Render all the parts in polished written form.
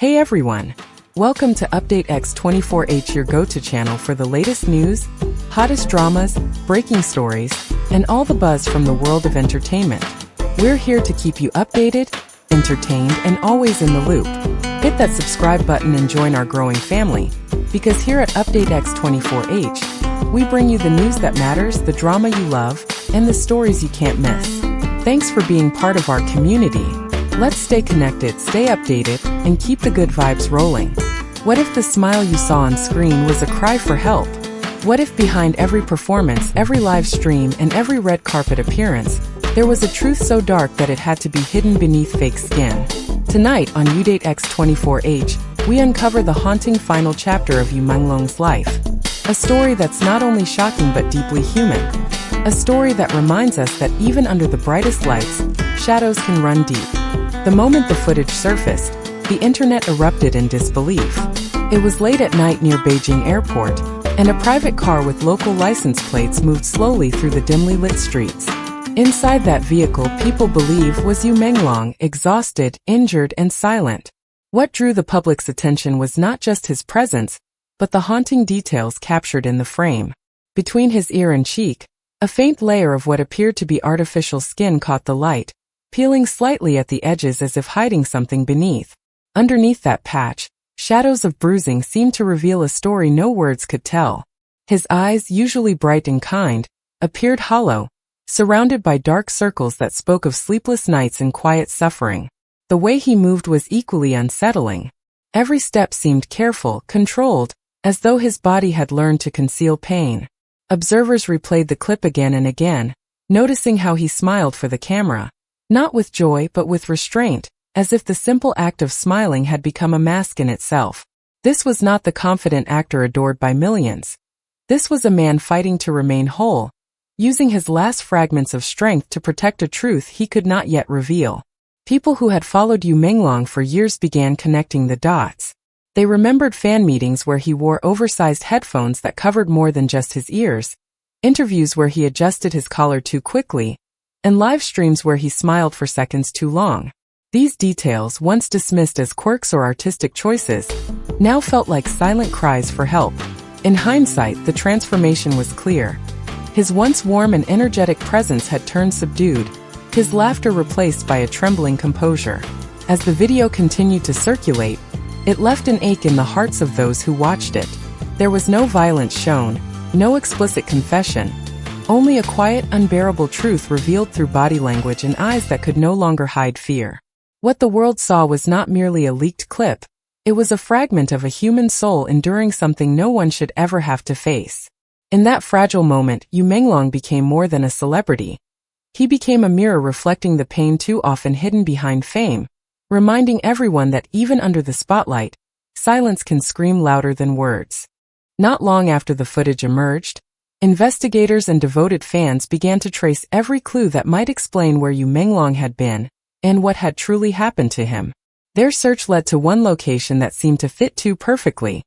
Hey everyone! Welcome to Update X24H, your go-to channel for the latest news, hottest dramas, breaking stories, and all the buzz from the world of entertainment. We're here to keep you updated, entertained, and always in the loop. Hit that subscribe button and join our growing family, because here at Update X24H, we bring you the news that matters, the drama you love, and the stories you can't miss. Thanks for being part of our community. Let's stay connected, stay updated, and keep the good vibes rolling. What if the smile you saw on screen was a cry for help? What if behind every performance, every live stream, and every red carpet appearance, there was a truth so dark that it had to be hidden beneath fake skin? Tonight on Update X24H, we uncover the haunting final chapter of Menglong's life. A story that's not only shocking but deeply human. A story that reminds us that even under the brightest lights, shadows can run deep. The moment the footage surfaced, the internet erupted in disbelief. It was late at night near Beijing Airport, and a private car with local license plates moved slowly through the dimly lit streets. Inside that vehicle, people believe was Menglong, exhausted, injured, and silent. What drew the public's attention was not just his presence, but the haunting details captured in the frame. Between his ear and cheek, a faint layer of what appeared to be artificial skin caught the light, peeling slightly at the edges as if hiding something beneath. Underneath that patch, shadows of bruising seemed to reveal a story no words could tell. His eyes, usually bright and kind, appeared hollow, surrounded by dark circles that spoke of sleepless nights and quiet suffering. The way he moved was equally unsettling. Every step seemed careful, controlled, as though his body had learned to conceal pain. Observers replayed the clip again and again, noticing how he smiled for the camera. Not with joy but with restraint, as if the simple act of smiling had become a mask in itself. This was not the confident actor adored by millions. This was a man fighting to remain whole, using his last fragments of strength to protect a truth he could not yet reveal. People who had followed Menglong for years began connecting the dots. They remembered fan meetings where he wore oversized headphones that covered more than just his ears, interviews where he adjusted his collar too quickly, and live streams where he smiled for seconds too long. These details, once dismissed as quirks or artistic choices, now felt like silent cries for help. In hindsight, the transformation was clear. His once warm and energetic presence had turned subdued, his laughter replaced by a trembling composure. As the video continued to circulate, it left an ache in the hearts of those who watched it. There was no violence shown, no explicit confession, only a quiet, unbearable truth revealed through body language and eyes that could no longer hide fear. What the world saw was not merely a leaked clip, it was a fragment of a human soul enduring something no one should ever have to face. In that fragile moment, Menglong became more than a celebrity. He became a mirror reflecting the pain too often hidden behind fame, reminding everyone that even under the spotlight, silence can scream louder than words. Not long after the footage emerged, investigators and devoted fans began to trace every clue that might explain where Menglong had been and what had truly happened to him. Their search led to one location that seemed to fit too perfectly: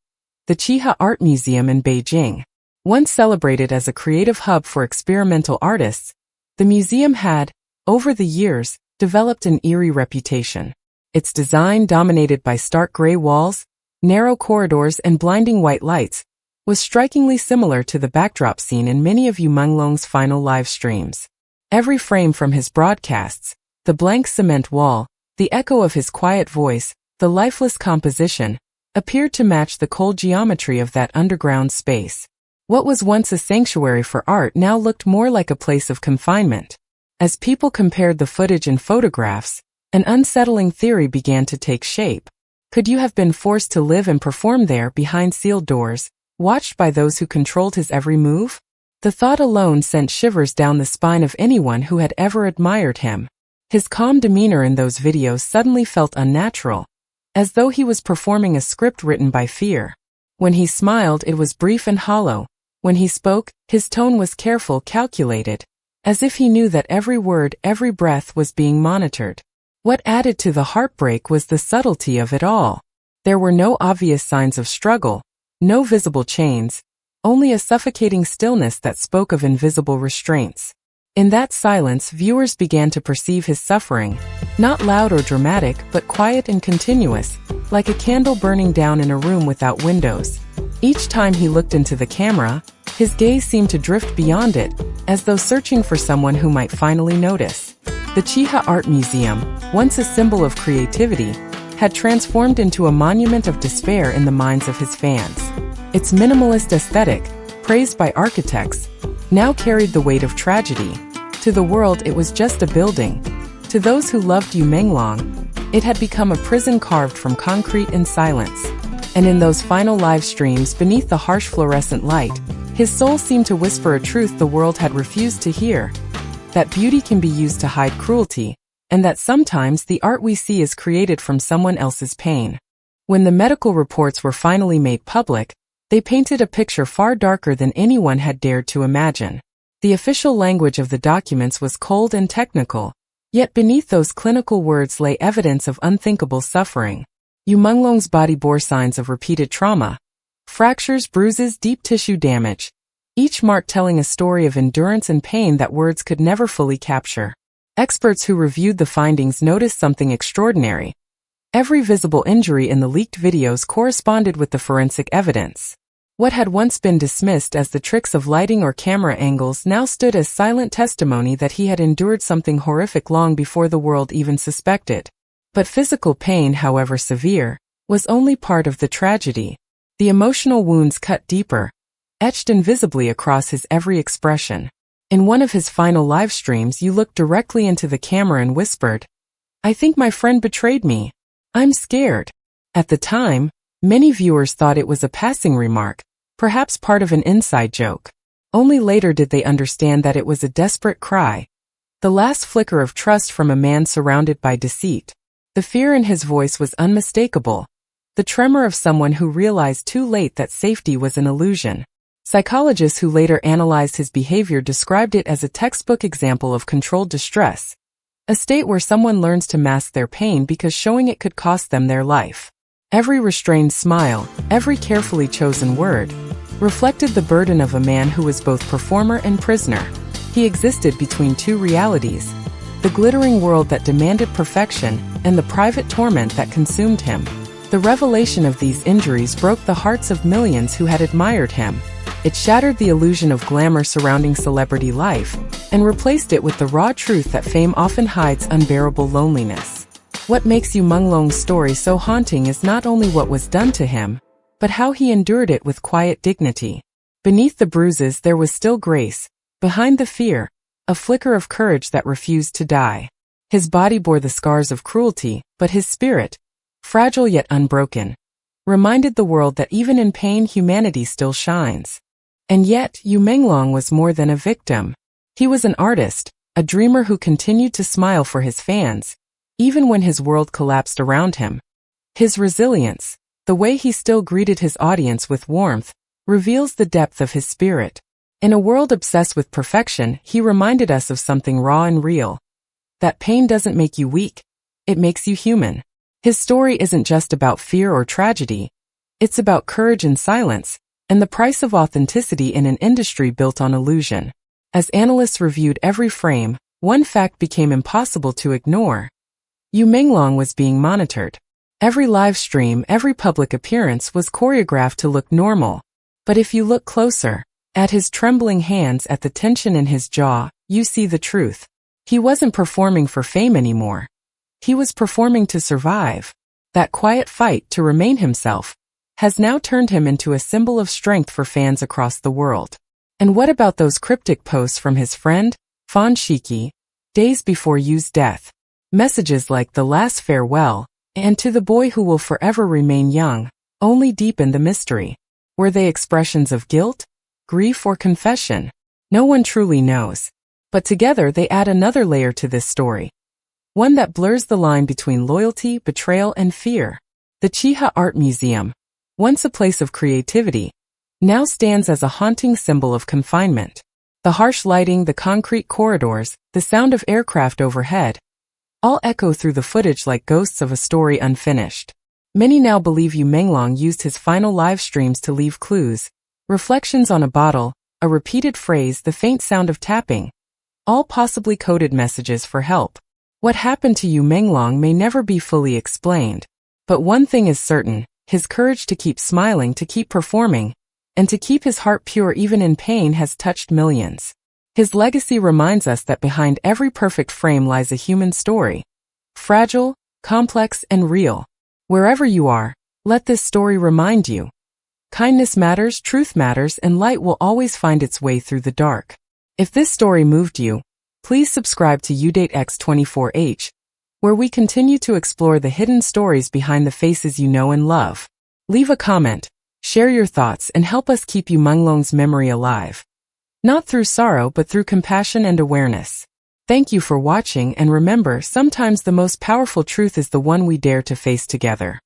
the Chiha Art Museum in Beijing. Once celebrated as a creative hub for experimental artists, the museum had, over the years, developed an eerie reputation. Its design, dominated by stark gray walls, narrow corridors, and blinding white lights, was strikingly similar to the backdrop scene in many of Menglong's final live streams. Every frame from his broadcasts, the blank cement wall, the echo of his quiet voice, the lifeless composition, appeared to match the cold geometry of that underground space. What was once a sanctuary for art now looked more like a place of confinement. As people compared the footage and photographs, an unsettling theory began to take shape. Could you have been forced to live and perform there behind sealed doors, watched by those who controlled his every move? The thought alone sent shivers down the spine of anyone who had ever admired him. His calm demeanor in those videos suddenly felt unnatural, as though he was performing a script written by fear. When he smiled, it was brief and hollow. When he spoke, his tone was careful, calculated, as if he knew that every word, every breath was being monitored. What added to the heartbreak was the subtlety of it all. There were no obvious signs of struggle, no visible chains, only a suffocating stillness that spoke of invisible restraints. In that silence, viewers began to perceive his suffering, not loud or dramatic, but quiet and continuous, like a candle burning down in a room without windows. Each time he looked into the camera, his gaze seemed to drift beyond it, as though searching for someone who might finally notice. The Chiha Art Museum, once a symbol of creativity, had transformed into a monument of despair in the minds of his fans. Its minimalist aesthetic, praised by architects, now carried the weight of tragedy. To the world, it was just a building. To those who loved Menglong, it had become a prison carved from concrete and silence. And in those final live streams beneath the harsh fluorescent light, his soul seemed to whisper a truth the world had refused to hear: that beauty can be used to hide cruelty, and that sometimes the art we see is created from someone else's pain. When the medical reports were finally made public, they painted a picture far darker than anyone had dared to imagine. The official language of the documents was cold and technical, yet beneath those clinical words lay evidence of unthinkable suffering. Menglong's body bore signs of repeated trauma: fractures, bruises, deep tissue damage, each mark telling a story of endurance and pain that words could never fully capture. Experts who reviewed the findings noticed something extraordinary. Every visible injury in the leaked videos corresponded with the forensic evidence. What had once been dismissed as the tricks of lighting or camera angles now stood as silent testimony that he had endured something horrific long before the world even suspected. But physical pain, however severe, was only part of the tragedy. The emotional wounds cut deeper, etched invisibly across his every expression. In one of his final live streams, you looked directly into the camera and whispered, "I think my friend betrayed me. I'm scared." At the time, many viewers thought it was a passing remark, perhaps part of an inside joke. Only later did they understand that it was a desperate cry, the last flicker of trust from a man surrounded by deceit. The fear in his voice was unmistakable, the tremor of someone who realized too late that safety was an illusion. Psychologists who later analyzed his behavior described it as a textbook example of controlled distress, a state where someone learns to mask their pain because showing it could cost them their life. Every restrained smile, every carefully chosen word, reflected the burden of a man who was both performer and prisoner. He existed between two realities: the glittering world that demanded perfection and the private torment that consumed him. The revelation of these injuries broke the hearts of millions who had admired him. It shattered the illusion of glamour surrounding celebrity life and replaced it with the raw truth that fame often hides unbearable loneliness. What makes Menglong's story so haunting is not only what was done to him, but how he endured it with quiet dignity. Beneath the bruises there was still grace, behind the fear, a flicker of courage that refused to die. His body bore the scars of cruelty, but his spirit, fragile yet unbroken, reminded the world that even in pain humanity still shines. And yet, Menglong was more than a victim. He was an artist, a dreamer who continued to smile for his fans, even when his world collapsed around him. His resilience, the way he still greeted his audience with warmth, reveals the depth of his spirit. In a world obsessed with perfection, he reminded us of something raw and real: that pain doesn't make you weak, it makes you human. His story isn't just about fear or tragedy, it's about courage and silence, and the price of authenticity in an industry built on illusion. As analysts reviewed every frame, one fact became impossible to ignore: Menglong was being monitored. Every live stream, every public appearance was choreographed to look normal. But if you look closer, at his trembling hands, at the tension in his jaw, you see the truth. He wasn't performing for fame anymore. He was performing to survive. That quiet fight to remain himself has now turned him into a symbol of strength for fans across the world. And what about those cryptic posts from his friend, Fan Shiki, days before Yu's death? Messages like "the last farewell" and "to the boy who will forever remain young" only deepened the mystery. Were they expressions of guilt, grief, or confession? No one truly knows. But together they add another layer to this story, one that blurs the line between loyalty, betrayal, and fear. The Chiha Art Museum, once a place of creativity, now stands as a haunting symbol of confinement. The harsh lighting, the concrete corridors, the sound of aircraft overhead, all echo through the footage like ghosts of a story unfinished. Many now believe Menglong used his final live streams to leave clues: reflections on a bottle, a repeated phrase, the faint sound of tapping, all possibly coded messages for help. What happened to you Menglong may never be fully explained. But one thing is certain, his courage to keep smiling, to keep performing, and to keep his heart pure even in pain has touched millions. His legacy reminds us that behind every perfect frame lies a human story. Fragile, complex, and real. Wherever you are, let this story remind you. Kindness matters, truth matters, and light will always find its way through the dark. If this story moved you, please subscribe to Update X24H, where we continue to explore the hidden stories behind the faces you know and love. Leave a comment, share your thoughts, and help us keep Menglong's memory alive. Not through sorrow but through compassion and awareness. Thank you for watching, and remember, sometimes the most powerful truth is the one we dare to face together.